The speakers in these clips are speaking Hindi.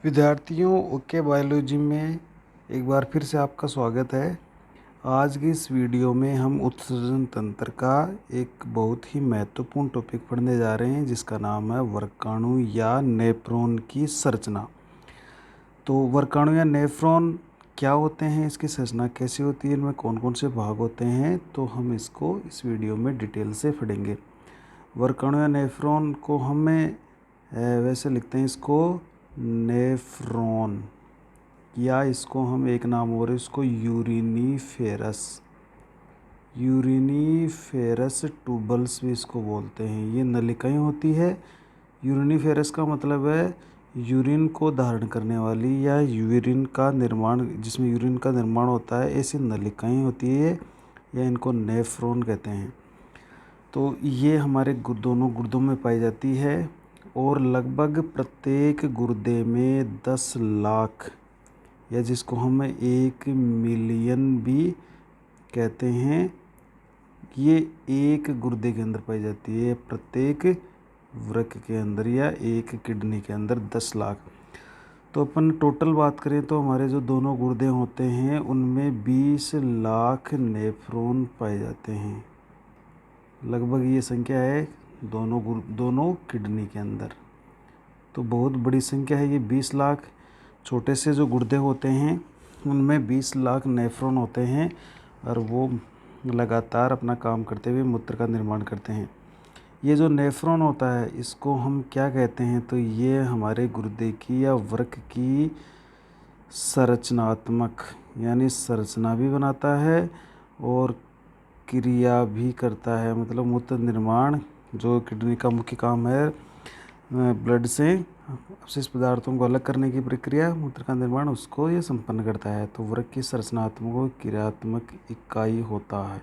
विद्यार्थियों ओके बायोलॉजी में एक बार फिर से आपका स्वागत है। आज की इस वीडियो में हम उत्सर्जन तंत्र का एक बहुत ही महत्वपूर्ण टॉपिक पढ़ने जा रहे हैं जिसका नाम है वर्गाणु या नेफ्रॉन की संरचना। तो वर्गाणु या नेफ्रॉन क्या होते हैं, इसकी संरचना कैसी होती है, इनमें कौन कौन से भाग होते हैं, तो हम इसको इस वीडियो में डिटेल से पढ़ेंगे। वर्गाणु या नेफ्रॉन को हमें वैसे लिखते हैं इसको नेफ्रॉन, या इसको हम एक नाम और इसको यूरिनीफेरस ट्यूबल्स भी इसको बोलते हैं। ये नलिकाएं होती है। यूरिनीफेरस का मतलब है यूरिन को धारण करने वाली या यूरिन का निर्माण, जिसमें यूरिन का निर्माण होता है, ऐसी नलिकाएं होती है या इनको नेफ्रॉन कहते हैं। तो ये हमारे दोनों गुर्दों में पाई जाती है और लगभग प्रत्येक गुर्दे में 10 लाख या जिसको हम 1 मिलियन भी कहते हैं, ये एक गुर्दे के अंदर पाई जाती है। प्रत्येक वृक्क के अंदर या एक किडनी के अंदर 10 लाख। तो अपन टोटल बात करें तो हमारे जो दोनों गुर्दे होते हैं उनमें 20 लाख नेफ्रॉन पाए जाते हैं। लगभग ये संख्या है दोनों किडनी के अंदर। तो बहुत बड़ी संख्या है ये 20 लाख। छोटे से जो गुर्दे होते हैं उनमें 20 लाख नेफ्रॉन होते हैं और वो लगातार अपना काम करते हुए मूत्र का निर्माण करते हैं। ये जो नेफ्रॉन होता है इसको हम क्या कहते हैं, तो ये हमारे गुर्दे की या वृक्क की संरचनात्मक यानी संरचना भी बनाता है और क्रिया भी करता है। मतलब मूत्र निर्माण, जो किडनी का मुख्य काम है ब्लड से अवशिष्ट पदार्थों को अलग करने की प्रक्रिया, मूत्र का निर्माण, उसको ये संपन्न करता है। तो वृक्क की संरचनात्मक और क्रियात्मक इकाई होता है।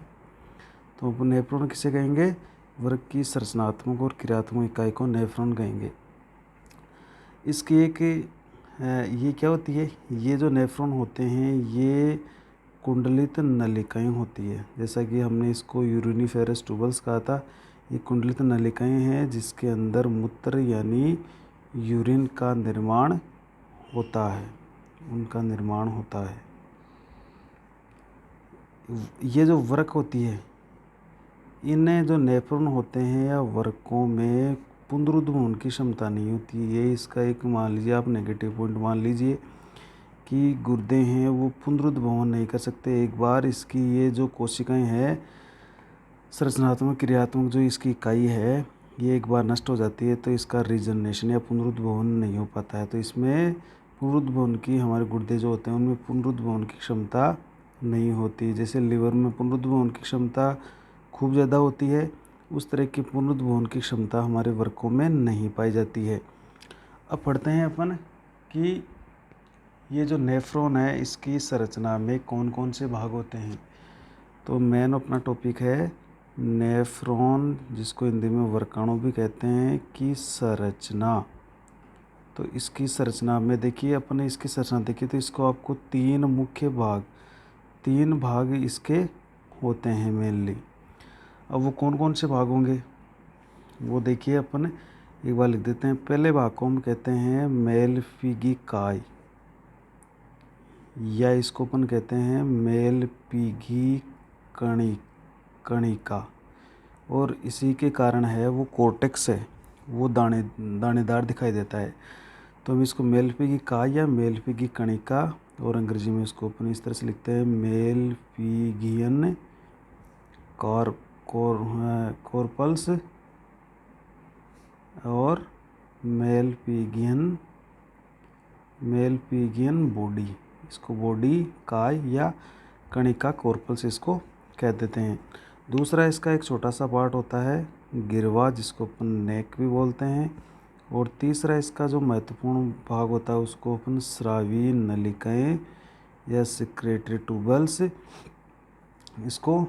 तो नेफ्रॉन किसे कहेंगे? वृक्क की संरचनात्मक और क्रियात्मक इकाई को नेफ्रॉन कहेंगे। इसकी एक ये क्या होती है, ये जो नेफ्रॉन होते हैं ये कुंडलित नलिकाएं होती है। जैसा कि हमने इसको यूरिनीफेरस ट्यूबल्स कहा था, ये कुंडलित नलिकाएं हैं जिसके अंदर मूत्र यानी यूरिन का निर्माण होता है, उनका निर्माण होता है। ये जो वृक्क होती है, इन्हें जो नेफ्रॉन होते हैं या वृक्कों में पुनरुद्भवन की क्षमता नहीं होती। ये इसका एक मान लीजिए आप नेगेटिव पॉइंट मान लीजिए कि गुर्दे हैं वो पुनरुद्भवन नहीं कर सकते। एक बार इसकी ये जो कोशिकाएं हैं, संरचनात्मक क्रियात्मक जो इसकी इकाई है, ये एक बार नष्ट हो जाती है तो इसका रीजनरेशन या पुनरुद्भवन नहीं हो पाता है। तो इसमें पुनरुद्भवन की, हमारे गुर्दे जो होते हैं उनमें पुनरुद्भवन की क्षमता नहीं होती। जैसे लिवर में पुनरुद्भवन की क्षमता खूब ज़्यादा होती है, उस तरह की पुनरुद्भवन की क्षमता हमारे वृक्कों में नहीं पाई जाती है। अब पढ़ते हैं अपन कि ये जो नेफ्रॉन है इसकी संरचना में कौन कौन से भाग होते हैं। तो मेन अपना टॉपिक है नेफ्रॉन, जिसको हिंदी में वर्गाणु भी कहते हैं, की संरचना। तो इसकी संरचना में देखिए, अपने इसकी संरचना देखिए तो इसको आपको तीन भाग इसके होते हैं मेनली। अब वो कौन कौन से भाग होंगे वो देखिए, अपन एक बार लिख देते हैं। पहले भाग को हम कहते हैं मेलफिगिकाई, या इसको अपन कहते हैं मेलपिगी कणिका, और इसी के कारण है वो कोर्टेक्स है, वो दानेदार दिखाई देता है। तो हम इसको मेलपिगिकाई या मेलपिगी कणिका, और अंग्रेजी में इसको अपन इस तरह से लिखते हैं मेलपिगियन कॉर्पल्स और मेलपिगियन बॉडी। इसको बॉडी काय या कणिका कॉर्पल्स इसको कह देते हैं। दूसरा इसका एक छोटा सा पार्ट होता है गिरवा, जिसको अपन नेक भी बोलते हैं। और तीसरा इसका जो महत्वपूर्ण भाग होता है उसको अपन स्रावी नलिकाएं या सेक्रेटरी ट्यूबल्स इसको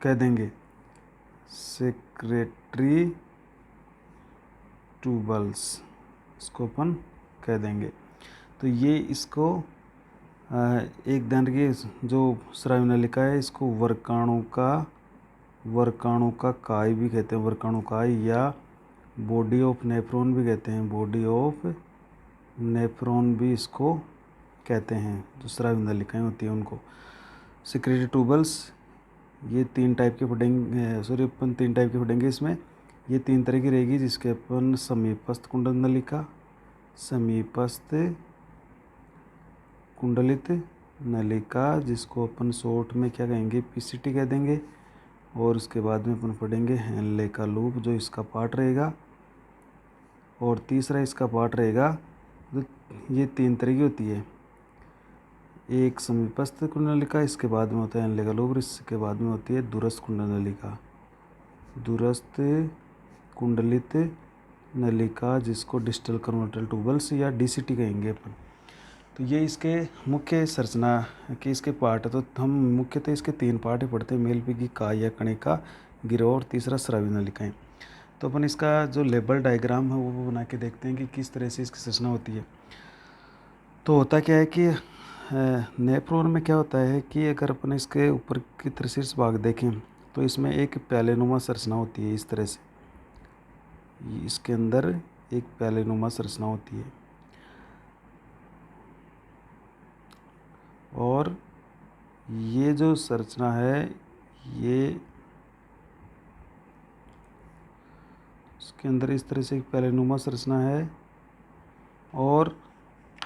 कह देंगे, सेक्रेटरी ट्यूबल्स इसको अपन कह देंगे। तो ये इसको एक ध्यान रखिए, जो स्रावी नलिका है इसको वर्गाणु का काय भी कहते हैं, वर्गाणु काय, या बॉडी ऑफ नेफ्रॉन भी कहते हैं, बॉडी ऑफ नेफ्रॉन भी इसको कहते हैं, जो स्रावी नलिकाएँ होती हैं उनको। सिक्रेटरी ट्यूबल्स, ये 3 टाइप के पढ़ेंगे, सॉरी अपन 3 टाइप के पढ़ेंगे इसमें। ये 3 तरह की रहेगी, जिसके अपन समीपस्थ कुंडल नलिका, समीपस्थ कुंडलित नलिका, जिसको अपन शॉर्ट में क्या कहेंगे, पीसीटी कह देंगे। और उसके बाद में अपन पढ़ेंगे हेनले का लूप, जो इसका पार्ट रहेगा। और तीसरा इसका पार्ट रहेगा, जो ये 3 तरह की होती है, एक समीपस्थ कुंडल नलिका, इसके बाद में होता है हेनले का लूप, और इसके बाद में होती है दूरस्थ कुंडल नलिका, दूरस्थ कुंडलित नलिका, जिसको डिस्टल कन्वर्टर ट्यूबल्स या डीसीटी कहेंगे अपन। तो ये इसके मुख्य संरचना के इसके पार्ट है। तो हम मुख्यतः इसके 3 पार्ट ही पढ़ते हैं, मेलपीगी काय या कणिका, गिरोह, और तीसरा स्रावी नलिकाएँ। तो अपन इसका जो लेबल डायग्राम है वो बना के देखते हैं कि किस तरह से इसकी संरचना होती है। तो होता क्या है कि नेफ्रॉन में क्या होता है कि अगर अपन इसके ऊपर की शीर्ष भाग देखें तो इसमें एक प्यालेनुमा संरचना होती है इस तरह से, इसके अंदर एक प्यालेनुमा संरचना होती है। और ये जो संरचना है, ये इसके अंदर इस तरह से एक प्यालेनुमा संरचना है, और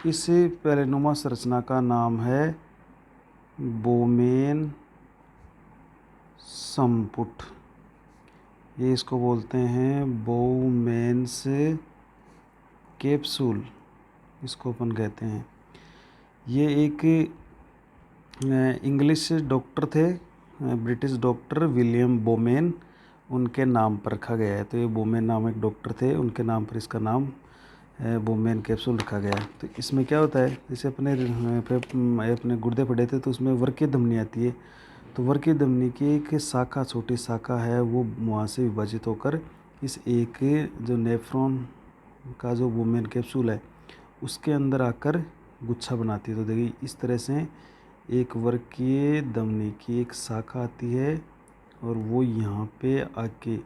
इस प्यालेनुमा संरचना का नाम है बोमेन संपुट। ये इसको बोलते हैं बोमेन्स कैप्सूल, इसको अपन कहते हैं। ये एक इंग्लिश डॉक्टर थे, ब्रिटिश डॉक्टर विलियम बोमेन, उनके नाम पर रखा गया है। तो ये बोमेन नाम एक डॉक्टर थे, उनके नाम पर इसका नाम बोमेन कैप्सूल रखा गया है। तो इसमें क्या होता है, जैसे अपने गुर्दे पड़े थे तो उसमें वर्कीय धमनी आती है। तो वर्कीय धमनी की एक शाखा, छोटी शाखा है, वो वहाँ से विभाजित होकर इस एक जो नेफ्रॉन का जो बोमेन कैप्सूल है उसके अंदर आकर गुच्छा बनाती है। तो देखिए इस तरह से एक वर्कीय धमनी की एक शाखा आती है, और वो यहाँ पे आके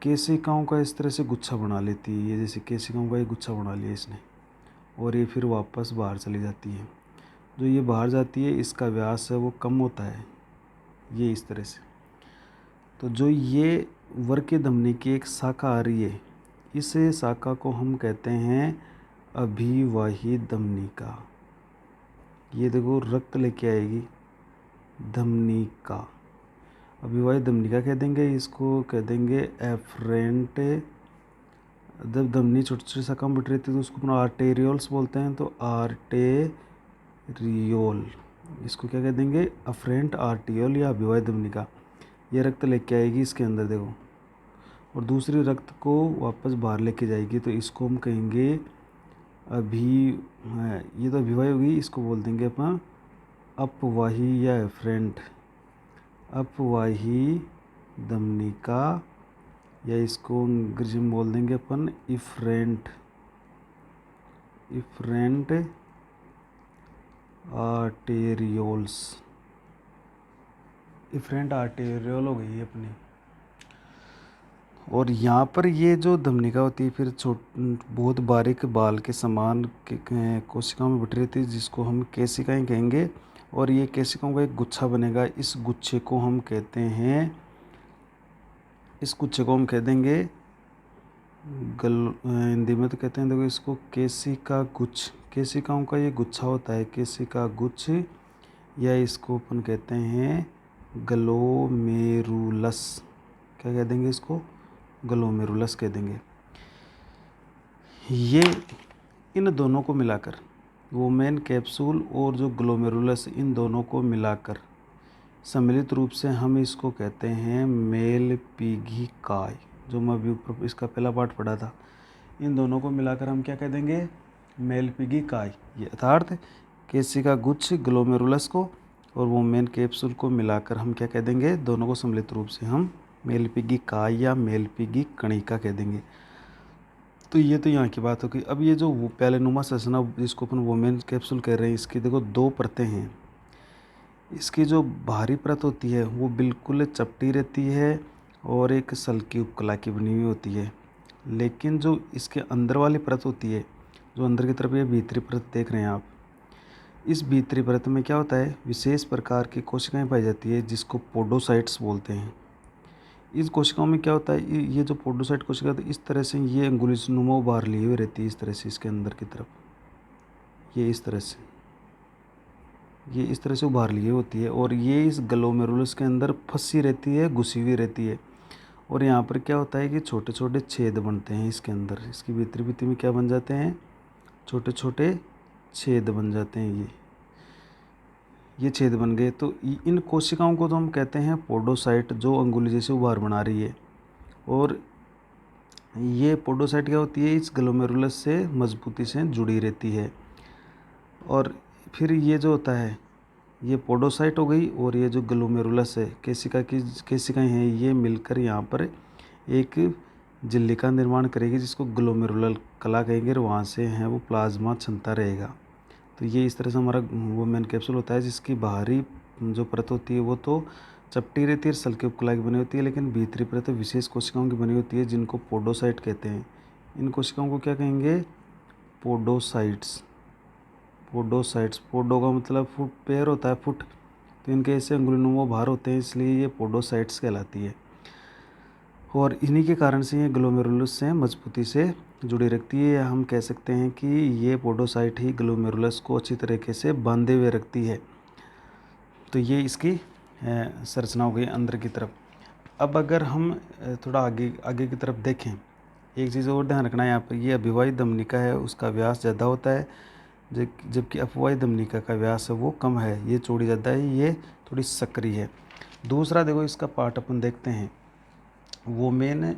केशिकाओं का इस तरह से गुच्छा बना लेती है। ये जैसे केशिकाओं का एक गुच्छा बना लिया इसने, और ये फिर वापस बाहर चली जाती है। जो ये बाहर जाती है, इसका व्यास है वो कम होता है, ये इस तरह से। तो जो ये वर्कीय धमनी की एक शाखा आ रही है, इस शाखा को हम कहते हैं अभिवाही धमनिका। ये देखो रक्त लेके आएगी धमनिका, अभिवाही धमनिका कह देंगे, इसको कह देंगे एफरेंट। जब धमनी छोटी छोटी शाखा में बट रहती है तो उसको अपन आर्टेरियोल्स बोलते हैं। तो आर्टेरियोल, इसको क्या कह देंगे, अफरेंट आर्टियोल या अभिवाही धमनिका। ये रक्त लेके आएगी इसके अंदर देखो, और दूसरी रक्त को वापस बाहर लेके जाएगी, तो इसको हम कहेंगे ये तो अभिवाही होगी, इसको बोल देंगे अपन अपवाही या एफरेंट, अपवाही धमनिका, या इसको अंग्रेजी में बोल देंगे अपन efferent, efferent arterioles, efferent arteriole हो गई अपनी। और यहाँ पर ये जो धमनिका होती है फिर बहुत बारीक बाल के समान कोशिकाओं में बटी रहती है, जिसको हम केशिकाएं कहेंगे। और ये केशिकाओं का एक गुच्छा बनेगा, इस गुच्छे को हम कहते हैं, इस गुच्छे को हम कह देंगे हिंदी में तो कहते हैं, देखो इसको केशिका गुच्छ, केशिकाओं का ये गुच्छा होता है, केशिका गुच्छ, या इसको अपन कहते हैं ग्लोमेरुलस। क्या कह देंगे इसको, ग्लोमेरुलस कह देंगे। ये इन दोनों को मिलाकर, वोमेन कैप्सूल और जो ग्लोमेरुलस, इन दोनों को मिलाकर सम्मिलित रूप से हम इसको कहते हैं मेलपीगी काय, जो मैं अभी ऊपर इसका पहला पार्ट पढ़ा था। इन दोनों को मिलाकर हम क्या कह देंगे, मेलपीगी काय। ये अर्थात केशिका गुच्छ ग्लोमेरुलस को और वोमेन कैप्सूल को मिलाकर हम क्या कह देंगे, दोनों को सम्मिलित रूप से हम मेलपीगी काय या मेलपीगी कणिका कह देंगे। तो ये तो यहाँ की बात होगी। अब ये जो प्यालेनुमा संरचना जिसको अपन वोमेन कैप्सूल कह रहे हैं, इसकी देखो 2 परतें हैं। इसकी जो बाहरी परत होती है वो बिल्कुल चपटी रहती है और एक सल्की उपकला की बनी हुई होती है, लेकिन जो इसके अंदर वाली परत होती है जो अंदर की तरफ ये भीतरी परत देख रहे हैं आप, इस भीतरी परत में क्या होता है, विशेष प्रकार की कोशिकाएं पाई जाती है जिसको पोडोसाइट्स बोलते हैं। इस कोशिकाओं में क्या होता है, ये जो पोडोसाइट कोशिका है, इस तरह से ये अंगुलिनुमा उभार लिए हुए रहती है, इस तरह से इसके अंदर की तरफ, ये इस तरह से, ये इस तरह से उभार लिए होती है और ये इस ग्लोमेरुलस के अंदर फंसी रहती है, घुसी हुई रहती है। और यहाँ पर क्या होता है कि छोटे छोटे छेद बनते हैं इसके अंदर, इसकी भीतरी भित्ति में क्या बन जाते हैं, छोटे छोटे छेद बन जाते हैं। ये छेद बन गए तो इन कोशिकाओं को तो हम कहते हैं पोडोसाइट, जो अंगुली जैसे उभार बना रही है। और ये पोडोसाइट क्या होती है, इस ग्लोमेरुलस से मजबूती से जुड़ी रहती है। और फिर ये जो होता है, ये पोडोसाइट हो गई और ये जो ग्लोमेरुलस है, केशिकाएं हैं, ये मिलकर यहाँ पर एक झिल्ली का निर्माण करेगी जिसको ग्लोमेरुलर कला कहेंगे, और वहाँ से है वो प्लाज्मा क्षमता रहेगा। तो ये इस तरह से हमारा वो मेन कैप्सूल होता है, जिसकी बाहरी जो परत होती है वो तो चपटी रहती है, सल की उपकला की बनी होती है, लेकिन भीतरी परत विशेष कोशिकाओं की बनी होती है जिनको पोडोसाइट कहते हैं। इन कोशिकाओं को क्या कहेंगे, पोडोसाइट्स। पोडोसाइट्स, पोडो का मतलब फुट, पैर होता है, फुट, तो इनके ऐसे अंगुलिनुमा भार होते हैं, इसलिए ये पोडोसाइट्स कहलाती है। और इन्हीं के कारण से ये ग्लोमेरुलस से मजबूती से जुड़ी रखती है, या हम कह सकते हैं कि ये पोडोसाइट ही ग्लोमेरुलस को अच्छी तरीके से बांधे हुए रखती है। तो ये इसकी संरचना हो गई अंदर की तरफ। अब अगर हम थोड़ा आगे आगे की तरफ देखें, एक चीज़ और ध्यान रखना है यहाँ पर, ये अभिवाही धमनिका है, उसका व्यास ज़्यादा होता है, जबकि अपवाही धमनिका का व्यास है वो कम है, ये चौड़ी ज़्यादा है, ये थोड़ी सक्रिय है। दूसरा देखो इसका पार्ट अपन देखते हैं, वो मेन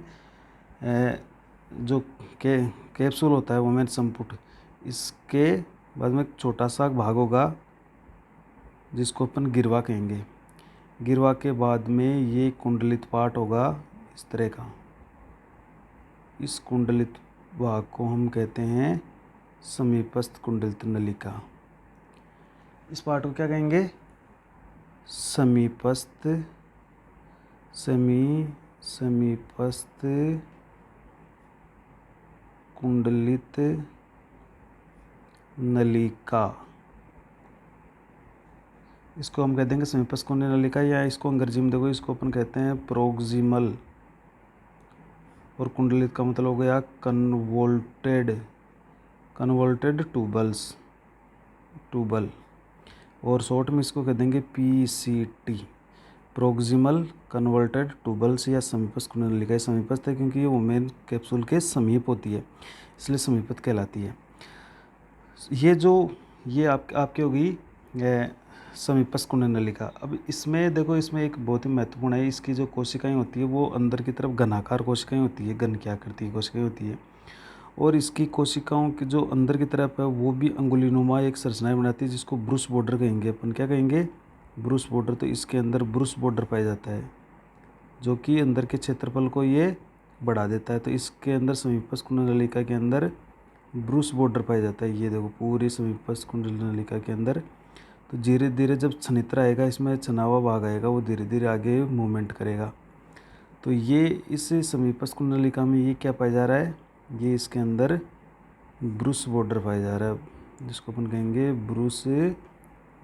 जो कैप्सूल होता है, वो मेन संपुट, इसके बाद में एक छोटा सा भाग होगा जिसको अपन गिरवा कहेंगे। गिरवा के बाद में ये कुंडलित पार्ट होगा इस तरह का, इस कुंडलित भाग को हम कहते हैं समीपस्थ कुंडलित नलिका। इस पार्ट को क्या कहेंगे, समीपस्थ कुंडलित नलिका। इसको हम कह देंगे समीपस्थ कुंडलित नलिका, या इसको अंग्रेजी में देखो, इसको अपन कहते हैं प्रोक्सिमल। और कुंडलित का मतलब हो गया कन्वोल्टेड ट्यूबल, और शॉर्ट में इसको कह देंगे PCT, प्रोक्सिमल कन्वर्टेड ट्यूबल्स, या समीपस्थ कुंडलित नलिका। समीपस्थ है क्योंकि ये वोमेन कैप्सूल के समीप होती है, इसलिए समीपस्थ कहलाती है। ये आपकी होगी समीपस्थ कुंडलित नलिका। अब इसमें देखो, इसमें एक बहुत ही महत्वपूर्ण है, इसकी जो कोशिकाएं होती है वो अंदर की तरफ घनाकार कोशिकाएं होती है, घन की आकृति की कोशिकाएं होती है, और इसकी कोशिकाओं की जो अंदर की तरफ है वो भी अंगुलिनुमा एक संरचनाएं बनाती है जिसको ब्रूस बॉर्डर कहेंगे अपन, क्या कहेंगे, ब्रूस बॉर्डर। तो इसके अंदर ब्रूस बॉर्डर पाया जाता है जो कि अंदर के क्षेत्रफल को ये बढ़ा देता है। तो इसके अंदर समीपस्थ कुंडलित नलिका के अंदर ब्रूस बॉर्डर पाया जाता है। ये देखो पूरी समीपस्थ कुंडलित नलिका के अंदर, तो धीरे धीरे जब छनित्र आएगा, इसमें छनावा भाग आएगा, वो धीरे धीरे आगे मूवमेंट करेगा। तो ये इस समीपस्थ कुंडलित नलिका में ये क्या पाया जा रहा है, ये इसके अंदर ब्रूस बॉर्डर पाया जा रहा है, जिसको अपन कहेंगे ब्रूस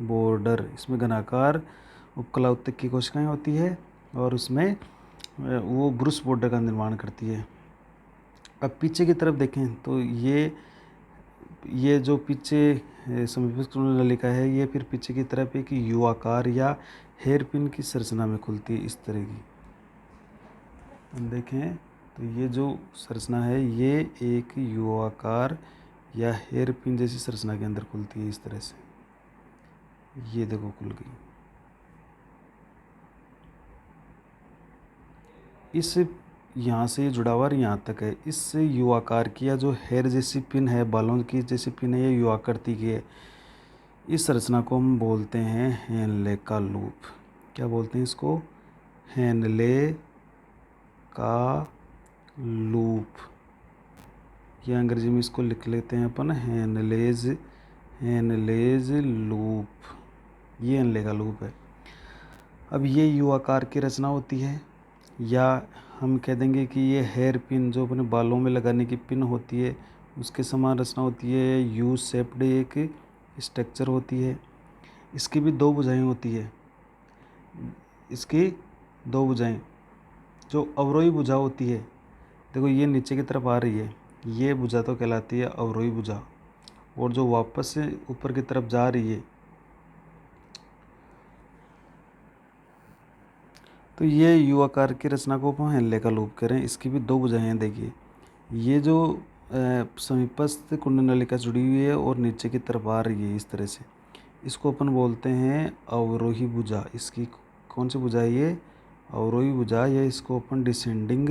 बॉर्डर। इसमें घनाकार उपकला उत्तक की कोशिकाएं होती है और उसमें वो ब्रूस बॉर्डर का निर्माण करती है। अब पीछे की तरफ देखें तो ये जो पीछे समीपस्थ कुंडलित नलिका है, ये फिर पीछे की तरफ एक यू आकार या हेयर पिन की संरचना में खुलती है, इस तरह की। हम देखें तो ये जो संरचना है ये एक यू आकार या हेयर पिन जैसी संरचना के अंदर खुलती है, इस तरह से। ये देखो खुल गई। इस यहाँ से जुड़ा हुआ यहाँ तक है, इस यू आकार की या जो हेयर जैसी पिन है, बालों की जैसी पिन है, ये यू आकृति की है। इस संरचना को हम बोलते हैं हेनले का लूप। क्या बोलते हैं इसको, हेनले का लूप, या अंग्रेजी में इसको लिख लेते हैं अपन हेनलेज लूप। ये हेनले का लूप है। अब ये यू आकार की रचना होती है, या हम कह देंगे कि ये हेयर पिन जो अपने बालों में लगाने की पिन होती है, उसके समान रचना होती है। यू शेप्ड एक स्ट्रक्चर होती है। इसकी भी दो भुजाएं होती है। इसकी दो भुजाएं, जो अवरोही भुजा होती है, देखो ये नीचे की तरफ आ रही है, ये भुजा तो कहलाती है अवरोही भुजा। और जो वापस से ऊपर की तरफ जा रही है, तो ये यू आकार की रचना को हम हेनले का लूप करें। इसकी भी दो भुजाएं हैं। देखिए ये जो समीपस्थ कुंडली नलिका जुड़ी हुई है और नीचे की तरफ आ रही है इस तरह से, इसको अपन बोलते हैं अवरोही भुजा। इसकी कौन सी भुजा है? ये अवरोही भुजा, या इसको अपन डिसेंडिंग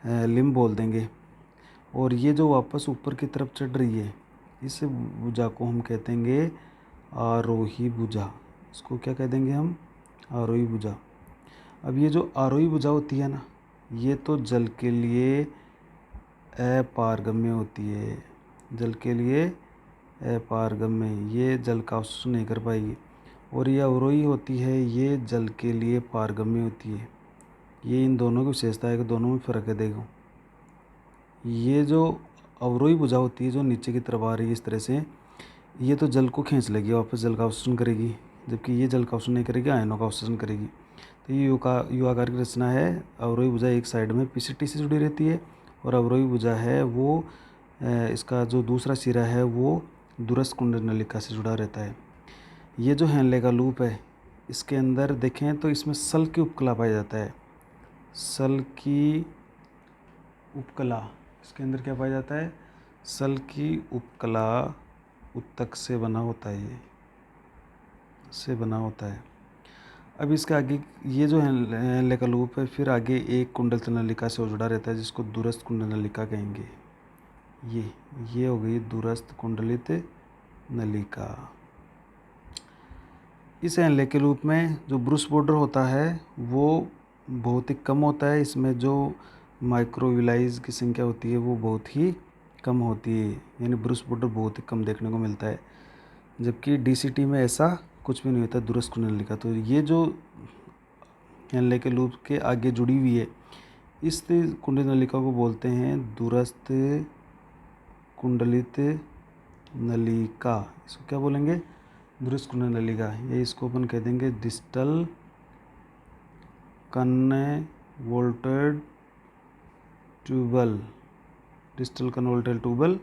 लिम्ब बोल देंगे। और ये जो वापस ऊपर की तरफ चढ़ रही है, इस भुजा को हम कहते हैं आरोही भुजा। इसको क्या कह देंगे हम? आरोही भुजा। अब ये जो आरोही भुजा होती है ना, ये तो जल के लिए अपारगम्य होती है। जल के लिए अपारगम्य, ये जल का अवशोषण नहीं कर पाएगी। और ये अवरोही होती है, ये जल के लिए पारगम्य होती है। ये इन दोनों की विशेषता है कि दोनों में फ़र्क है। देखो ये जो अवरोही भुजा होती है, जो नीचे की तरफ आ रही है इस तरह से, ये तो जल को खींच लेगी, वापस जल का अवशोषण करेगी, जबकि ये जल का अवशोषण नहीं करेगी, आयनों का अवशोषण करेगी। तो ये यू आकार की रचना है। अवरोही भुजा एक साइड में पीसीटी से जुड़ी रहती है, और अवरोही भुजा है वो इसका जो दूसरा सिरा है वो दूरस्थ कुंडली नलिका से जुड़ा रहता है। ये जो हेनले का लूप है, इसके अंदर देखें तो इसमें सल की उपकला पाया जाता है। सल की उपकला, इसके अंदर क्या पाया जाता है? सल की उपकला उत्तक से बना होता है, ये से बना होता है। अब इसके आगे ये जो हेनले का लूप है, फिर आगे एक कुंडलित नलिका से जुड़ा रहता है, जिसको दूरस्थ कुंडली नलिका कहेंगे। ये हो गई दूरस्थ कुंडलित नलिका। इस हेनले के लूप में जो ब्रूस बॉर्डर होता है वो बहुत ही कम होता है। इसमें जो माइक्रोविलाइज की संख्या होती है वो बहुत ही कम होती है, यानी ब्रूस बॉर्डर बहुत ही कम देखने को मिलता है। जबकि डीसीटी में ऐसा कुछ भी नहीं होता, दूरस्थ कुंडली नलिका। तो ये जो हेनले के लूप के आगे जुड़ी हुई है, इस कुंडली नलिका को बोलते हैं दूरस्थ कुंडलित नलिका। इसको क्या बोलेंगे? दूरस्थ कुंडली नलिका। ये इसको अपन कह देंगे डिस्टल कन्वोल्टेड ट्यूबल। डिस्टल कन्वोल्टेड ट्यूबल,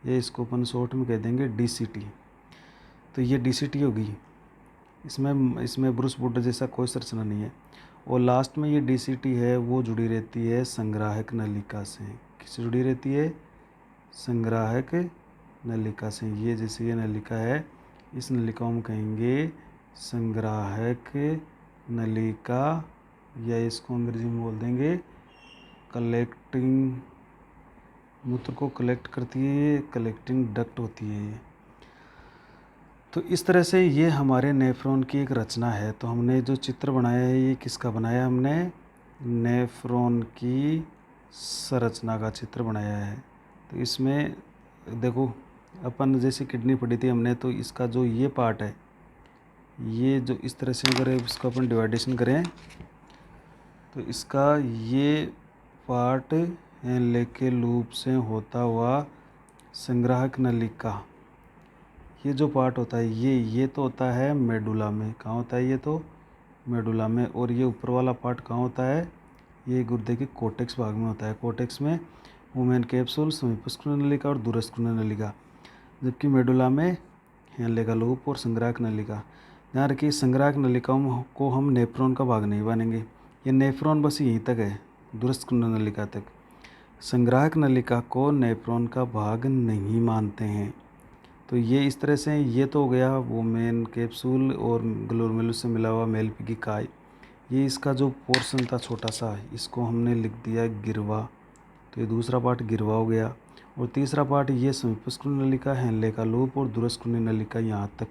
ये इसको अपन शॉर्ट में कह देंगे डीसीटी। तो ये डीसीटी होगी। इसमें ब्रूस बॉर्डर जैसा कोई संरचना नहीं है। और लास्ट में ये डीसीटी है वो जुड़ी रहती है संग्राहक नलिका से। किससे जुड़ी रहती है? संग्राहक नलिका से। ये जैसे ये नलिका है, इस नलिका को हम कहेंगे संग्राहक नलिका, या इसको अंग्रेजी में बोल देंगे कलेक्टिंग। मूत्र को कलेक्ट करती है, कलेक्टिंग डक्ट होती है ये। तो इस तरह से ये हमारे नेफ्रॉन की एक रचना है। तो हमने जो चित्र बनाया है, ये किसका बनाया? हमने नेफ्रॉन की संरचना का चित्र बनाया है। तो इसमें देखो, अपन जैसे किडनी पढ़ी थी हमने, तो इसका जो ये पार्ट है, ये जो इस तरह से अगर इसको अपन डिवाइडेशन करें, तो इसका ये पार्ट हेनले के लूप से होता हुआ संग्राहक नलिका, ये जो पार्ट होता है ये तो होता है मेडुला में। कहाँ होता है? ये तो मेडुला में। और ये ऊपर वाला पार्ट कहाँ होता है? ये गुर्दे के कोर्टेक्स भाग में होता है। कोर्टेक्स में वुमेन कैप्सूल, समीपस्थ कुंडली नलिका और दूरस्थ कुंडली नलिका। जबकि मेडुला में हेनले का लूप और संग्राहक नलिका। ध्यान रखिए, संग्राहक नलिकाओं को हम नेफ्रॉन का भाग नहीं मानेंगे। ये नेफ्रॉन बस यहीं तक है, दूरस्थ कुंडली नलिका तक। संग्राहक नलिका को नेफ्रॉन का भाग नहीं मानते हैं। तो ये इस तरह से, ये तो हो गया वुमेन कैप्सूल और ग्लोमेरुलस से मिला हुआ मेलपिगी काय। ये इसका जो पोर्शन था छोटा सा, इसको हमने लिख दिया गिरवा। तो ये दूसरा पार्ट गिरवा हो गया। और तीसरा पार्ट ये समीपस्थ कुंडली नलिका, हेनले का लूप और दूरस्थ कुंडली नलिका, यहाँ तक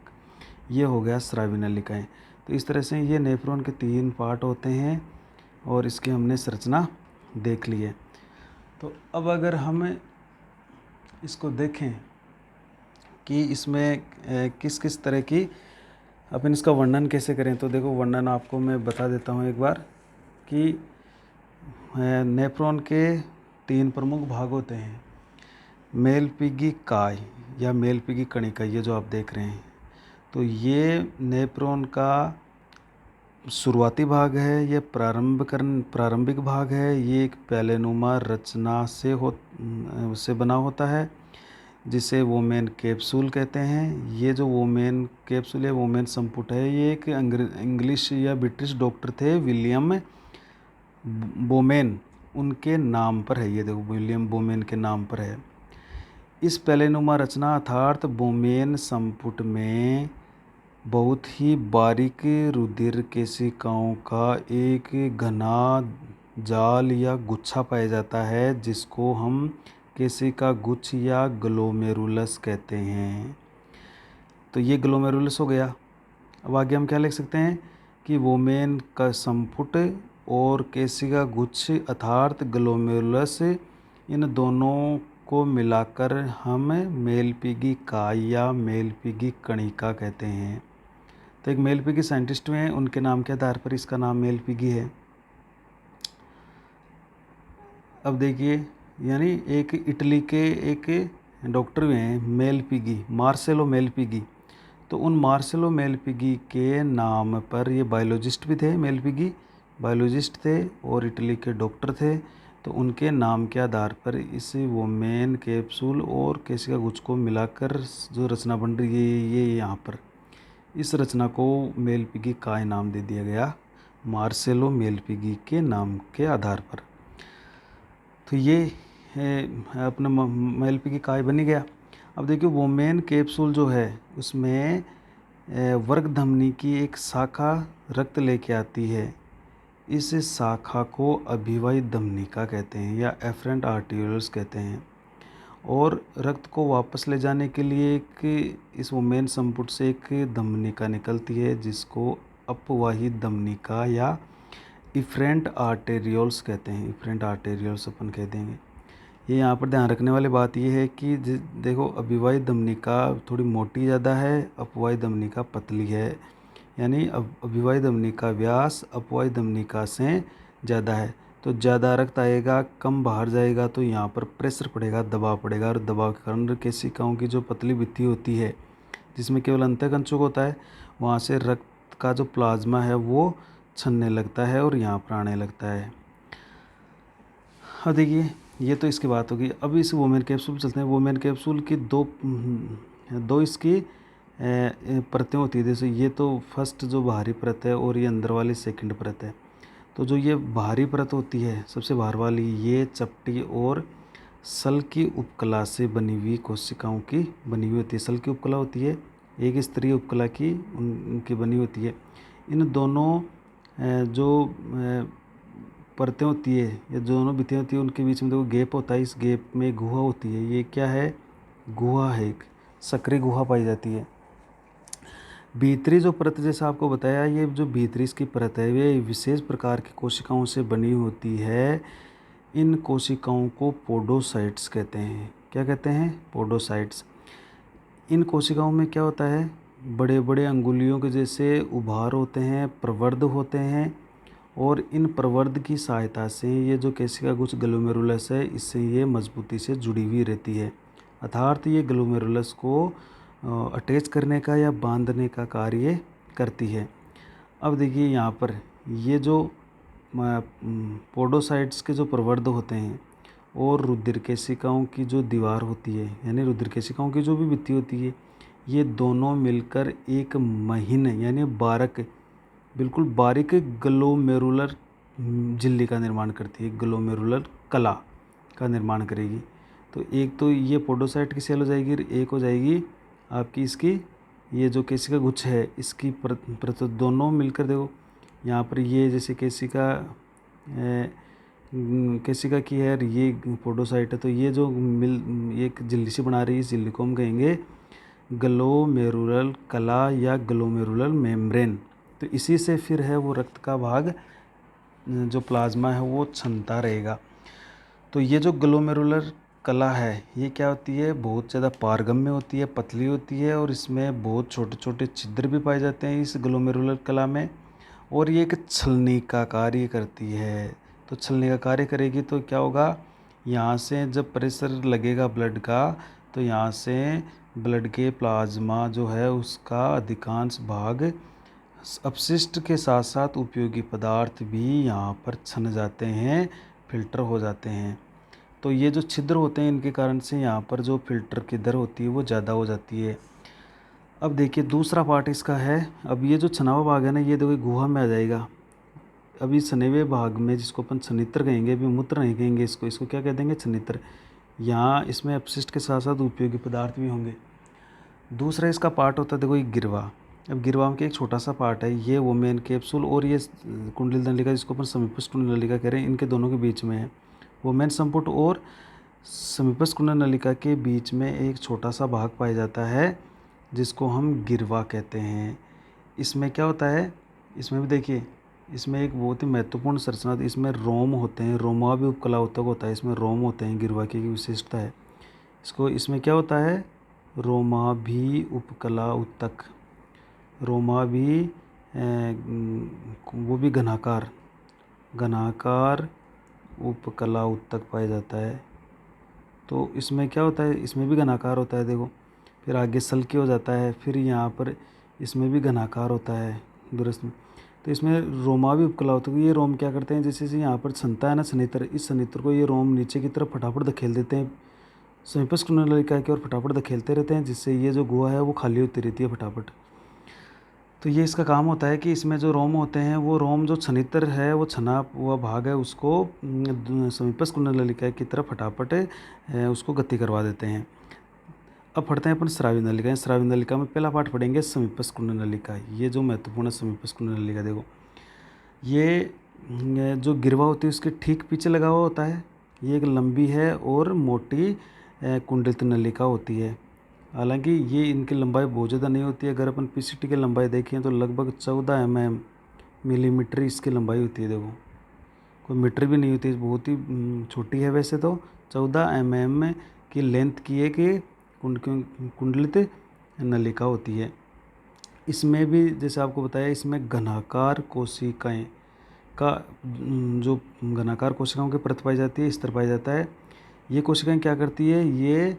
ये हो गया स्रावी नलिकाएँ। तो इस तरह से ये नेफ्रॉन के 3 पार्ट होते हैं और इसकी हमने संरचना देख ली है। तो अब अगर हम इसको देखें कि इसमें किस किस तरह की अपन इसका वर्णन कैसे करें, तो देखो वर्णन आपको मैं बता देता हूँ एक बार कि नेफ्रॉन के 3 प्रमुख भाग होते हैं। मेलपीगी काय या मेलपीगी कणिका, ये जो आप देख रहे हैं, तो ये नेफ्रॉन का शुरुआती भाग है, ये प्रारंभिक भाग है। ये एक प्यालेनुमा रचना से बना होता है, जिसे वोमेन कैप्सूल कहते हैं। ये जो वोमेन कैप्सूल है, वोमेन संपुट है, ये एक इंग्लिश या ब्रिटिश डॉक्टर थे, विलियम बोमेन, उनके नाम पर है। ये देखो, विलियम बोमेन के नाम पर है। इस प्यालेनुमा रचना अर्थात बोमेन संपुट में बहुत ही बारीक रुधिर केशिकाओं का एक घना जाल या गुच्छा पाया जाता है, जिसको हम केशिका गुच्छ या ग्लोमेरुलस कहते हैं। तो ये ग्लोमेरुलस हो गया। अब आगे हम क्या लिख सकते हैं कि वोमेन का संपुट और केशिका गुच्छ अर्थात ग्लोमेरुलस, इन दोनों को मिलाकर हम मेलपीगी काय या मेलपीगी कणिका कहते हैं। तो एक मेलपीगी साइंटिस्ट हैं, उनके नाम के आधार पर इसका नाम मेलपीगी है। अब देखिए, यानी एक इटली के एक डॉक्टर हुए हैं मेलपीगी, मार्सेलो मेलपीगी। तो उन मार्सेलो मेलपीगी के नाम पर, ये बायोलॉजिस्ट भी थे, मेलपीगी बायोलॉजिस्ट थे और इटली के डॉक्टर थे। तो उनके नाम के आधार पर इस वोमेन कैप्सूल और केशिका गुच्छ को मिलाकर जो रचना बन रही है, ये यहाँ पर इस रचना को मेलपीगी काय नाम दे दिया गया, मार्सेलो मेलपीगी के नाम के आधार पर। तो ये अपना मेलपीगी काय बन गया। अब देखिए, वोमेन कैप्सूल जो है उसमें वर्ग धमनी की एक शाखा रक्त लेके आती है। इस शाखा को अभिवाही धमनिका कहते हैं या एफरेंट आर्टेरियोल्स कहते हैं। और रक्त को वापस ले जाने के लिए इस वोमेन संपुट से एक धमनिका निकलती है, जिसको अपवाही धमनिका या इफरेंट आर्टेरियोल्स कहते हैं। इफरेंट आर्टेरियोल्स अपन कह देंगे। ये यहाँ पर ध्यान रखने वाली बात ये है कि देखो, अभिवाही धमनिका थोड़ी मोटी ज़्यादा है, अपवाही धमनिका पतली है। यानी अभिवाही धमनिका व्यास अपवाही धमनिका से ज़्यादा है, तो ज़्यादा रक्त आएगा, कम बाहर जाएगा, तो यहाँ पर प्रेशर पड़ेगा, दबाव पड़ेगा, और दबाव के कारण केशिकाओं की जो पतली भित्ति होती है, जिसमें केवल अंतःकंचक होता है, वहाँ से रक्त का जो प्लाज्मा है वो छनने लगता है और यहाँ पर आने लगता है। अब देखिए, ये तो इसकी बात होगी। अब इस वोमेन कैप्सूल चलते हैं। वोमेन कैप्सूल की दो इसकी परतें होती है। जैसे ये तो फर्स्ट जो बाहरी परत है और ये अंदर वाली सेकंड परत है। तो जो ये बाहरी परत होती है, सबसे बाहर वाली, ये चपटी और सल की उपकला से बनी हुई कोशिकाओं की बनी हुई होती है। सल की उपकला होती है, एक स्तरीय उपकला की उनकी बनी होती है। इन दोनों जो परतें होती है या दोनों भित्तियाँ होती है, उनके बीच में देखो गैप होता है। इस गैप में गुहा होती है। ये क्या है? गुहा है, एक सक्रिय गुहा पाई जाती है। भीतरी जो परत, जैसा आपको बताया, ये जो भीतरी इसकी परत है, वे विशेष प्रकार की कोशिकाओं से बनी होती है। इन कोशिकाओं को पोडोसाइट्स कहते हैं। क्या कहते हैं? पोडोसाइट्स। इन कोशिकाओं में क्या होता है? बड़े बड़े अंगुलियों के जैसे उभार होते हैं, प्रवर्ध होते हैं, और इन प्रवर्ध की सहायता से ये जो केशिका गुच्छ ग्लोमेरुलस है, इससे ये मजबूती से जुड़ी हुई रहती है। अर्थात ये ग्लोमेरुलस को अटैच करने का या बांधने का कार्य करती है। अब देखिए, यहाँ पर ये जो पोडोसाइट्स के जो प्रवर्ध होते हैं और रुधिर केशिकाओं की जो दीवार होती है, यानी रुधिर केशिकाओं की जो भी भित्ति होती है, ये दोनों मिलकर एक महीन यानी बिल्कुल बारीक ग्लोमेरुलर झिल्ली का निर्माण करती है। ग्लोमेरुलर कला का निर्माण करेगी। तो एक तो ये पोडोसाइट की सेल हो जाएगी, एक हो जाएगी आपकी इसकी ये जो केशिका गुच्छ है, इसकी परत दोनों मिलकर देखो, यहाँ पर ये जैसे केशिका की है, ये पोडोसाइट है, तो ये जो एक झिल्ली से बना रही है, इस झिल्ली को हम कहेंगे ग्लोमेरुलर कला या ग्लोमेरुलर मेम्ब्रेन। तो इसी से फिर है वो रक्त का भाग जो प्लाज्मा है वो छनता रहेगा। तो ये जो ग्लोमेरुलर कला है, ये क्या होती है? बहुत ज़्यादा पारगम्य होती है, पतली होती है, और इसमें बहुत छोटे छोटे छिद्र भी पाए जाते हैं इस ग्लोमेरुलर कला में। और ये एक छलनी का कार्य करती है। तो छलनी का कार्य करेगी तो क्या होगा? यहाँ से जब प्रेशर लगेगा ब्लड का तो यहाँ से ब्लड के प्लाज्मा जो है उसका अधिकांश भाग अपशिष्ट के साथ साथ उपयोगी पदार्थ भी यहाँ पर छन जाते हैं, फिल्टर हो जाते हैं। तो ये जो छिद्र होते हैं इनके कारण से यहाँ पर जो फिल्टर की दर होती है वो ज़्यादा हो जाती है। अब देखिए दूसरा पार्ट इसका है, अब ये जो छना हुआ भाग है ना, ये देखो गुहा में आ जाएगा। अभी छने हुए भाग में, जिसको अपन छनित्र कहेंगे, अभी मूत्र नहीं कहेंगे इसको क्या कह देंगे, छनित्र। यहाँ इसमें अपशिष्ट के साथ साथ उपयोगी पदार्थ भी होंगे। दूसरा इसका पार्ट होता है देखो ये गिरवा। अब गिरवा के एक छोटा सा पार्ट है, ये वो मेन कैप्सूल और ये कुंडली नलिका जिसको अपन समीपस्थ कुंडली नलिका कह रहे हैं, इनके दोनों के बीच में है। वो मेन संपुट और समीपस्थ कुंडली नलिका के बीच में एक छोटा सा भाग पाया जाता है जिसको हम गिरवा कहते हैं। इसमें क्या होता है, इसमें भी देखिए, इसमें एक बहुत ही महत्वपूर्ण संरचना, इसमें रोम होते हैं, रोमा भी उपकला उत्तक होता है, इसमें रोम होते हैं, गिरवा की विशेषता है। इसमें क्या होता है, रोमा भी उपकला उत्तक, रोमा भी वो भी घनाकार उपकला उत्तक पाया जाता है। तो इसमें क्या होता है, इसमें भी घनाकार होता है देखो, फिर आगे सल्की हो जाता है, फिर यहाँ पर इसमें भी घनाकार होता है दुरस्थ में। तो इसमें रोमा भी उपकला होता है। ये रोम क्या करते हैं, जैसे यहाँ पर छनता है ना सनित्र, इस सनित्र को ये रोम नीचे की तरफ फटाफट धकेल देते हैं समीपस्थ कुंडली नलिका की ओर, फटाफट धकेलते रहते हैं, जिससे ये जो गुहा है वो खाली होती रहती है फटाफट। तो ये इसका काम होता है कि इसमें जो रोम होते हैं, वो रोम जो छनित्र है, वो छना हुआ भाग है, उसको समीपस्थ कुंडली नलिका की तरफ फटाफट उसको गति करवा देते हैं। अब पढ़ते हैं अपन स्रावी नलिका। स्रावी नलिका में पहला पाठ पढ़ेंगे समीपस्थ कुंडली नलिका। ये जो महत्वपूर्ण समीपस्थ कुंडली नलिका देखो, ये जो गिरवा होती है उसके ठीक पीछे लगा हुआ होता है। ये एक लंबी है और मोटी कुंडलित नलिका होती है। हालांकि ये इनकी लंबाई बहुत ज़्यादा नहीं होती है। अगर अपन पीसीटी की लंबाई देखें तो लगभग 14 मिलीमीटर इसकी लंबाई होती है। देखो कोई मीटर भी नहीं होती, बहुत ही छोटी है। वैसे तो 14 की लेंथ की एक कुंडलित नलिका होती है। इसमें भी जैसे आपको बताया, इसमें घनाकार कोशिकाएं का जो घनाकार कोशिकाओं की परत पाई जाती है, स्तर पाया जाता है। ये कोशिकाएं क्या करती है, ये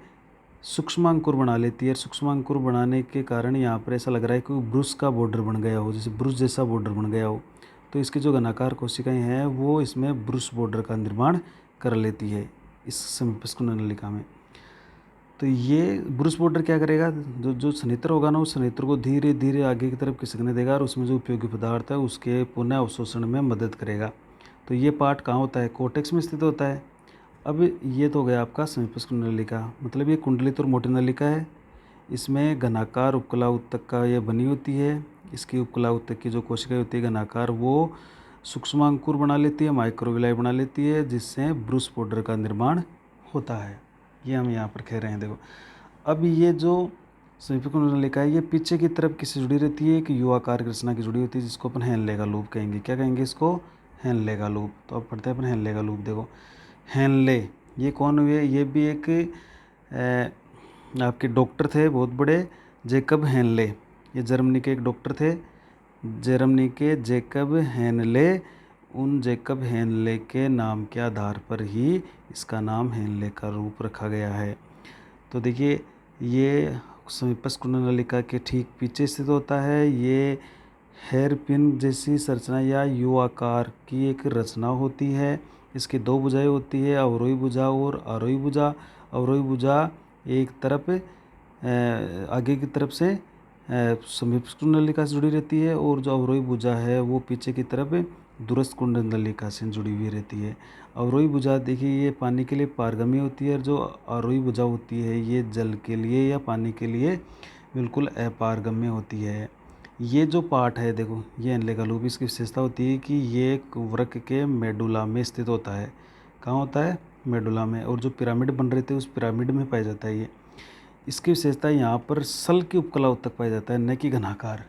सूक्ष्मांकुर बना लेती है। सूक्ष्मांकुर बनाने के कारण यहाँ पर ऐसा लग रहा है कि ब्रुश का बॉर्डर बन गया हो, जैसे ब्रुश जैसा बॉर्डर बन गया हो। तो इसकी जो घनाकार कोशिकाएं हैं वो इसमें ब्रुश बॉर्डर का निर्माण कर लेती है इस समीपस्थ कुंडली नलिका में। तो ये ब्रुश बॉर्डर क्या करेगा, जो सनित्र होगा ना, उस सनित्र को धीरे धीरे आगे की तरफ खिसकने देगा और उसमें जो उपयोगी पदार्थ है उसके पुनः अवशोषण में मदद करेगा। तो ये पार्ट कहाँ होता है, कोर्टेक्स में स्थित होता है। अब ये तो हो गया आपका समीपस्थ कुंडली नलिका, मतलब ये कुंडलित और मोटी नलिका है। इसमें घनाकार उपकला उत्तक का ये बनी होती है। इसकी उपकला उत्तक की जो कोशिकाएं होती है घनाकार, वो सूक्ष्मांकुर बना लेती है, माइक्रोविलाई बना लेती है, जिससे ब्रुश बॉर्डर का निर्माण होता है। ये हम यहाँ पर कह रहे हैं। देखो अब ये जो समीपस्थ कुंडली नलिका है, ये पीछे की तरफ किससे जुड़ी रहती है, एक यू आकार की रचना की जुड़ी होती है, जिसको अपन हेनले का लूप कहेंगे। क्या कहेंगे इसको, हेनले का लूप। तो अब पढ़ते हैं अपन हेनले का लूप। देखो हेनले ये कौन हुए, ये भी एक आपके डॉक्टर थे बहुत बड़े, जेकब हेनले। ये जर्मनी के एक डॉक्टर थे, जर्मनी के जेकब हेनले। उन जेकब हेनले के नाम के आधार पर ही इसका नाम हेनले का रूप रखा गया है। तो देखिए ये समीपस्थ कुंडली नलिका के ठीक पीछे स्थित होता है। ये हेयरपिन जैसी संरचना या यू आकार की एक रचना होती है। इसकी दो भुजाएं होती है, अवरोही भुजा और आरोही भुजा। अवरोही भुजा एक तरफ आगे की तरफ से समीपस्थ कुंडली नलिका से जुड़ी रहती है, और जो अवरोही भुजा है वो पीछे की तरफ दूरस्थ कुंडली नलिका से जुड़ी हुई रहती है। अवरोही भुजा देखिए ये पानी के लिए पारगम्य होती है, और जो आरोही भुजा होती है ये जल के लिए या पानी के लिए बिल्कुल अपारगम्य होती है। ये जो पार्ट है देखो, ये हेनले का लूप, इसकी विशेषता होती है कि ये एक वृक्क के मेडुला में स्थित होता है। कहाँ होता है, मेडुला में। और जो पिरामिड बन रहे थे उस पिरामिड में पाया जाता है ये। इसकी विशेषता यहाँ पर सल की उपकला उत्तक पाया जाता है, न कि घनाकार।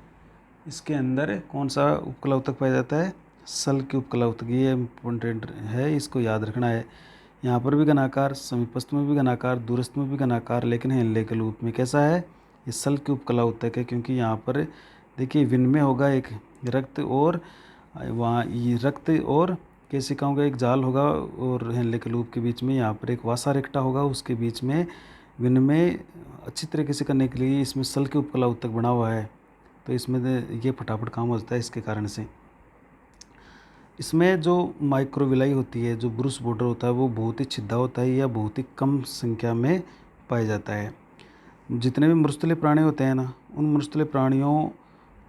इसके अंदर कौन सा उपकला उत्तक पाया जाता है, सल की उपकला उत्तक। ये इम्पोर्टेंट है, इसको याद रखना है। यहाँ पर भी घनाकार, समीपस्थ में भी घनाकार, दूरस्थ में भी घनाकार, लेकिन हेनले के लूप में कैसा है, ये सल की उपकला उत्तक है। क्योंकि यहाँ पर देखिए विनिमय होगा एक रक्त और वहाँ, ये रक्त और केशिकाओं का एक जाल होगा और हेनले के लूप के बीच में यहाँ पर एक वासा रेक्टा होगा, उसके बीच में विनिमय अच्छी तरीके से करने के लिए इसमें सल के उपकला ऊतक बना हुआ है। तो इसमें ये फटाफट काम हो जाता है इसके कारण से। इसमें जो माइक्रोविलाई होती है, जो ब्रूस बॉर्डर होता है, वो बहुत ही छिद्दा होता है या बहुत ही कम संख्या में पाया जाता है। जितने भी मृस्थलीय प्राणी होते हैं ना, उन मृस्थलीय प्राणियों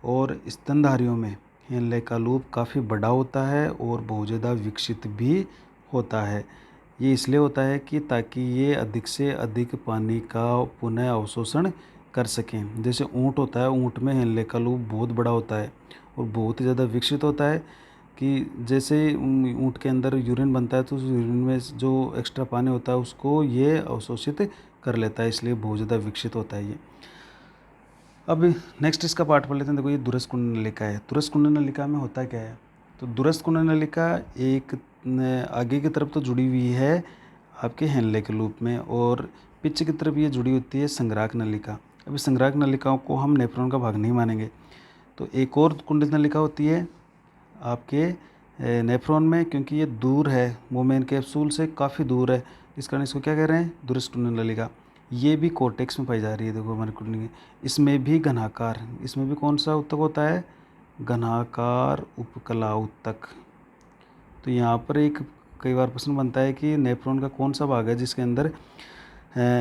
और स्तनधारियों में हेनले का लूप काफ़ी बड़ा होता है और बहुत ज़्यादा विकसित भी होता है। ये इसलिए होता है कि ताकि ये अधिक से अधिक पानी का पुनः अवशोषण कर सकें। जैसे ऊँट होता है, ऊँट में हेनले का लूप बहुत बड़ा होता है और बहुत ही ज़्यादा विकसित होता है कि जैसे ऊँट के अंदर यूरिन बनता है तो उस यूरिन में जो एक्स्ट्रा पानी होता है उसको ये अवशोषित कर लेता है, इसलिए बहुत ज़्यादा विकसित होता है ये। अब नेक्स्ट इसका पार्ट पढ़ लेते हैं। देखो ये दूरस्थ कुंडल नलिका है। दूरस्थ कुंडल नलिका में होता क्या है? तो दूरस्थ कुंडल नलिका एक आगे की तरफ तो जुड़ी हुई है आपके हेनले के लूप में और पीछे की तरफ ये जुड़ी होती है संग्राहक नलिका। अभी संग्राहक नलिकाओं को हम नेफ्रॉन का भाग नहीं मानेंगे। तो एक और कुंडल नलिका होती है आपके नेफ्रॉन में, क्योंकि ये दूर है, मोमेन कैप्सूल से काफ़ी दूर है, इस कारण इसको क्या कह रहे हैं? दूरस्थ कुंडल नलिका। ये भी कोर्टेक्स में पाई जा रही है। देखो हमारी कुंडली, इसमें भी घनाकार, इसमें भी कौन सा ऊतक होता है? घनाकार उपकला ऊतक। तो यहाँ पर एक कई बार प्रश्न बनता है कि नेफ्रॉन का कौन सा भाग है जिसके अंदर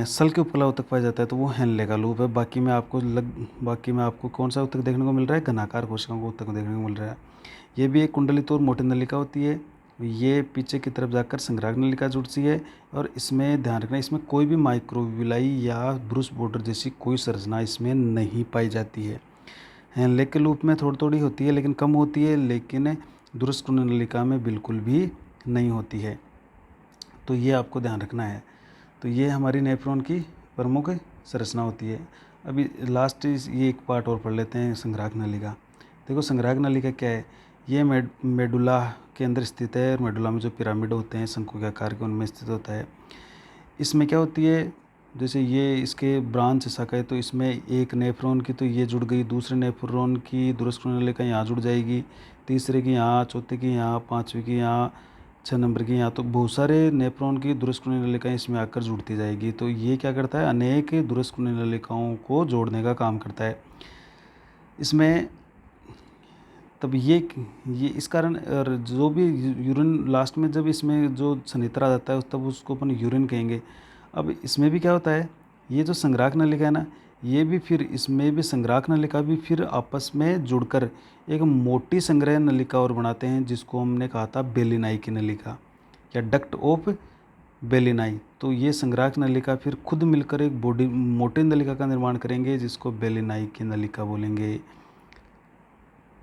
सल के उपकला ऊतक पाया जाता है? तो वो हेनले का लूप है। बाकी में आपको कौन सा ऊतक देखने को मिल रहा है? घनाकार कोशिकाओं का ऊतक देखने को मिल रहा है। ये भी एक कुंडलित और मोटी नलिका होती है। ये पीछे की तरफ जाकर संग्राहक नलिका जुड़ती है और इसमें ध्यान रखना, इसमें कोई भी माइक्रोविलाई या ब्रूस बॉर्डर जैसी कोई संरचना इसमें नहीं पाई जाती है। हेनले के लूप में थोड़ी थोड़ी होती है लेकिन कम होती है, लेकिन दूरस्थ कुंडल नलिका में बिल्कुल भी नहीं होती है। तो ये आपको ध्यान रखना है। तो ये हमारी नेफ्रॉन की प्रमुख संरचना होती है। अभी लास्ट ये एक पार्ट और पढ़ लेते हैं, संग्राहक नलिका। देखो संग्राहक नलिका क्या है? ये मेडुला के अंदर स्थित है और मेडुला में जो पिरामिड होते हैं शंकु के आकार के, उनमें स्थित होता है। इसमें क्या होती है? जैसे ये इसके ब्रांच शाखा है, तो इसमें एक नेफ्रॉन की तो ये जुड़ गई, दूसरे नेफ्रॉन की दूरस्थ कुंडल नलिका यहाँ जुड़ जाएगी, तीसरे की यहाँ, चौथे की यहाँ, पाँचवीं की यहाँ, 6 नंबर की यहाँ। तो बहुत सारे नेफ्रॉन की दूरस्थ कुंडल नलिकाएँ इसमें आकर जुड़ती जाएगी। तो ये क्या करता है? अनेक दूरस्थ कुंडल नलिकाओं को जोड़ने का काम करता है इसमें। तब ये इस कारण, और जो भी यूरिन लास्ट में जब इसमें जो सनित्र आ जाता है तब उसको अपन यूरिन कहेंगे। अब इसमें भी क्या होता है? ये जो संग्राहक नलिका है ना, ये भी फिर इसमें भी संग्राहक नलिका भी फिर आपस में जुड़कर एक मोटी संग्रह नलिका और बनाते हैं, जिसको हमने कहा था बेलिनाई की नलिका या डक्ट ऑफ बेलिनाई। तो ये संग्राहक नलिका फिर खुद मिलकर एक बॉडी मोटी नलिका का निर्माण करेंगे, जिसको बेलिनाई की नलिका बोलेंगे।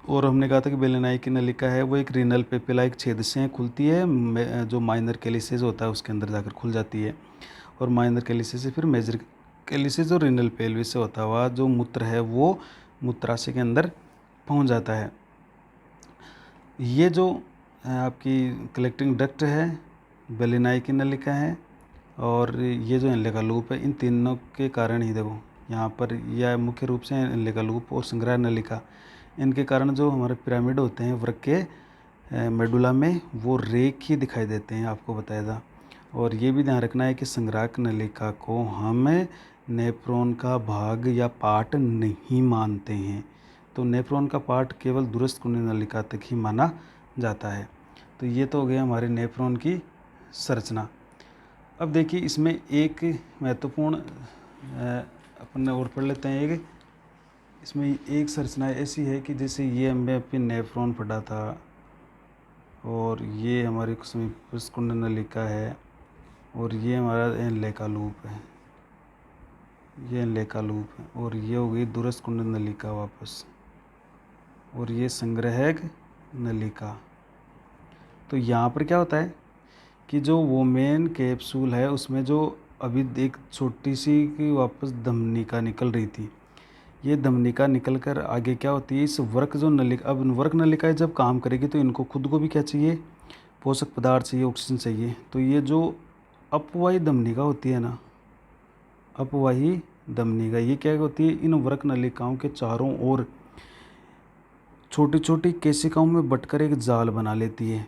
और हमने कहा था कि बेलिनाई की नलिका है वो एक रीनल पेपिला एक छेद से खुलती है, जो माइनर कैलिसेस होता है उसके अंदर जाकर खुल जाती है, और माइनर कैलिसेस से फिर मेजर कैलिसेस और रीनल पेल्विस से होता हुआ जो मूत्र है वो मूत्राशय के अंदर पहुंच जाता है। ये जो आपकी कलेक्टिंग डक्ट है बेलिनाई की नलिका है, और ये जो हेनले का लूप है, इन तीनों के कारण ही देखो यहाँ पर यह मुख्य रूप से हेनले का लूप और संग्रह नलिका, इनके कारण जो हमारे पिरामिड होते हैं वृक्क के मेडुला में वो रेख ही दिखाई देते हैं, आपको बताया था। और ये भी ध्यान रखना है कि संग्राहक नलिका को हम नेफ्रॉन का भाग या पार्ट नहीं मानते हैं। तो नेफ्रॉन का पार्ट केवल दूरस्थ कुंडल नलिका तक ही माना जाता है। तो ये तो हो गया हमारे नेफ्रॉन की संरचना। अब देखिए इसमें एक महत्वपूर्ण अपन और पढ़ लेते हैं। एक इसमें एक संरचना ऐसी है कि जैसे ये हमने अपनी नेफ्रॉन पढ़ा था और ये हमारी दूरस्थ कुंडल नलिका है और ये हमारा हेनले का लूप है, ये हेनले का लूप है, और ये हो गई दूरस्थ कुंडल नलिका वापस, और ये संग्राहक नलिका। तो यहाँ पर क्या होता है कि जो वोमेन कैप्सूल है उसमें जो अभी एक छोटी सी की वापस धमनिका निकल रही थी, ये धमनिका निकल कर आगे क्या होती है, इस वर्क जो नलिका, अब वर्क नलिका जब काम करेगी तो इनको खुद को भी क्या चाहिए? पोषक पदार्थ चाहिए, ऑक्सीजन चाहिए। तो ये जो अपवाही धमनिका होती है ना, अपवाही धमनिका, ये क्या होती है? इन वर्क नलिकाओं के चारों ओर छोटी छोटी केशिकाओं में बटकर एक जाल बना लेती है,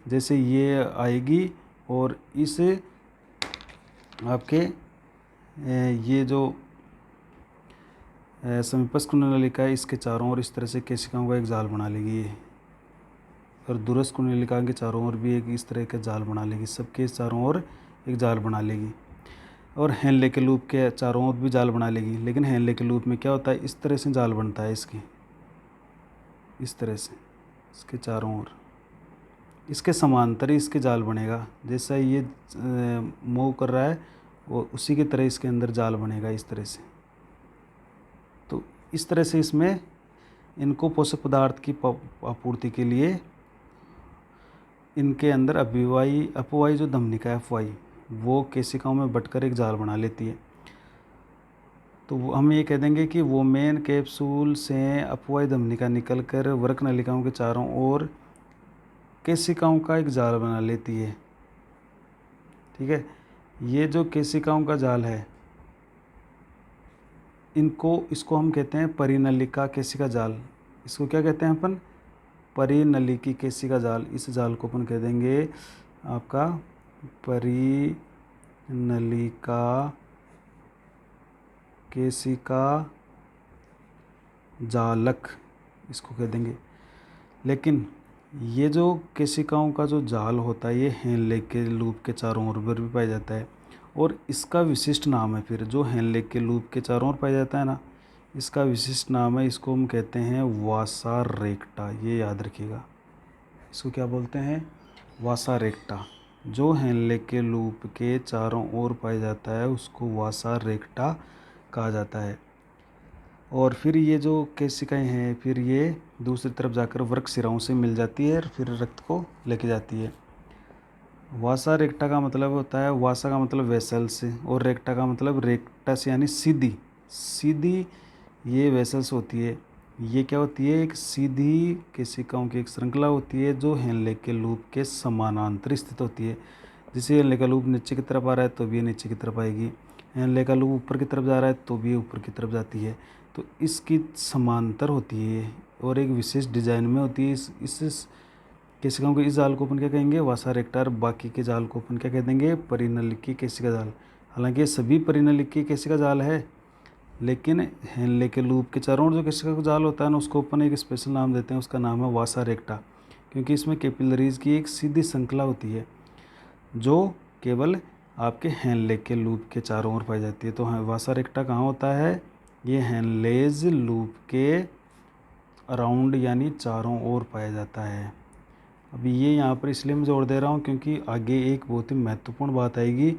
जैसे ये आएगी और इस आपके ये जो समीपस्थ कुंडली नलिका है इसके चारों ओर इस तरह से केशिकाओं का एक जाल बना लेगी ये, और दूरस्थ कुंडली नलिका के चारों ओर भी एक इस तरह का जाल बना लेगी, सबके चारों ओर एक जाल बना लेगी। और हेनले के लूप के चारों ओर भी जाल बना लेगी। लेकिन हेनले के लूप में क्या होता है, इस तरह से जाल बनता है इसकी, इस तरह से इसके चारों ओर, इसके समांतर ही इसके जाल बनेगा। जैसा ये मूव कर रहा है वो उसी की तरह इसके अंदर जाल बनेगा इस तरह से। तो इस तरह से इसमें इनको पोषक पदार्थ की आपूर्ति के लिए इनके अंदर अपवाही जो धमनिका है अपवाही, वो केशिकाओं में बटकर एक जाल बना लेती है। तो हम ये कह देंगे कि वो मेन कैप्सूल से अपवाही धमनिका निकलकर वृक्क नलिकाओं के चारों ओर केशिकाओं का एक जाल बना लेती है। ठीक है, ये जो केशिकाओं का जाल है इसको हम कहते हैं परिनलिका केशिका जाल। इसको क्या कहते हैं अपन, परिनलिकी केशिका जाल। इस जाल को अपन कह देंगे आपका परिनलिका केशिका जालक, इसको कह देंगे। लेकिन ये जो केशिकाओं का जो जाल होता है ये हेनले के लूप के चारों ओर भी पाया जाता है, और इसका विशिष्ट नाम है फिर जो हेनले के लूप के चारों ओर पाया जाता है ना, इसका विशिष्ट नाम है, इसको हम कहते हैं वासा रेक्टा। ये याद रखिएगा, इसको क्या बोलते हैं, वासा रेक्टा। जो हेनले के लूप के चारों ओर पाया जाता है उसको वासा रेक्टा कहा जाता है। और फिर ये जो केशिकाएं हैं फिर ये दूसरी तरफ जाकर वृक्क सिराओं से मिल जाती है और फिर रक्त को लेके जाती है। वासा रेक्टा का मतलब होता है, वासा का मतलब वेसल्स और रेक्टा का मतलब रेक्टस यानी सीधी सीधी ये वेसल्स होती है। ये क्या होती है, एक सीधी केशिकाओं की एक श्रृंखला होती है जो हेनले के लूप के समानांतर स्थित होती है। जैसे हेनले का लूप नीचे की तरफ आ रहा है तो भी ये नीचे की तरफ आएगी, हेनले का लूप ऊपर की तरफ जा रहा है तो भी ऊपर की तरफ जाती है। तो इसकी समांतर होती है और एक विशेष डिजाइन में होती है। इस केशिकाओं के इस जाल को अपन क्या कहेंगे, वासा रेक्टा। बाकी के जाल को अपन क्या कह देंगे, परिनलिकी केशिका जाल। हालांकि ये सभी परिनलिकी केशिका जाल है, लेकिन हेनले के लूप के चारों ओर जो केशिका का जाल होता है ना उसको अपन एक स्पेशल नाम देते हैं, उसका नाम है वासा रेक्टा, क्योंकि इसमें कैपिलरीज की एक सीधी श्रृंखला होती है जो केवल आपके हेनले के लूप के चारों ओर पाई जाती है। तो वासा रेक्टा कहाँ होता है, ये हेनलेज लूप के अराउंड यानी चारों ओर पाया जाता है। अभी ये यहाँ पर इसलिए मैं जोड़ दे रहा हूँ क्योंकि आगे एक बहुत ही महत्वपूर्ण बात आएगी,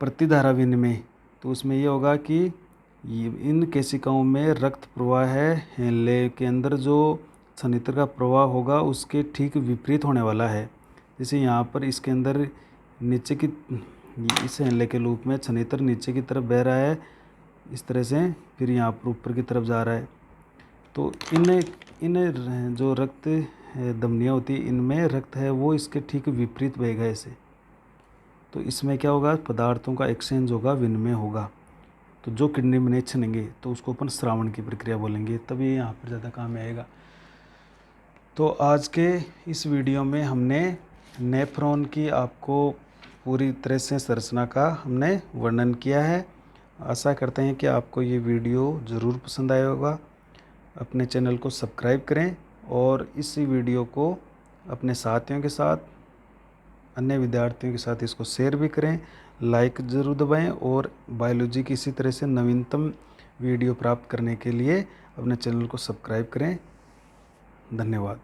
प्रतिधारा विनिमय। तो उसमें ये होगा कि इन केशिकाओं में रक्त प्रवाह है, हेनले के अंदर जो छनित्र का प्रवाह होगा उसके ठीक विपरीत होने वाला है। जैसे यहाँ पर इसके अंदर नीचे की इस हेनले के लूप में छनित्र नीचे की तरफ बह रहा है इस तरह से, फिर यहाँ पर ऊपर की तरफ जा रहा है। तो इन जो रक्त धमनियाँ होती है इनमें रक्त है वो इसके ठीक विपरीत बहेगा ऐसे। तो इसमें क्या होगा, पदार्थों का एक्सचेंज होगा, विनिमय होगा। तो जो किडनी में नहीं छनेंगे तो उसको अपन श्रावण की प्रक्रिया बोलेंगे, तब ये यहाँ पर ज़्यादा काम में आएगा। तो आज के इस वीडियो में हमने नेफ्रॉन की आपको पूरी तरह से संरचना का हमने वर्णन किया है। आशा करते हैं कि आपको ये वीडियो ज़रूर पसंद आया होगा। अपने चैनल को सब्सक्राइब करें और इस वीडियो को अपने साथियों के साथ, अन्य विद्यार्थियों के साथ इसको शेयर भी करें, लाइक ज़रूर दबाएं और बायोलॉजी की इसी तरह से नवीनतम वीडियो प्राप्त करने के लिए अपने चैनल को सब्सक्राइब करें। धन्यवाद।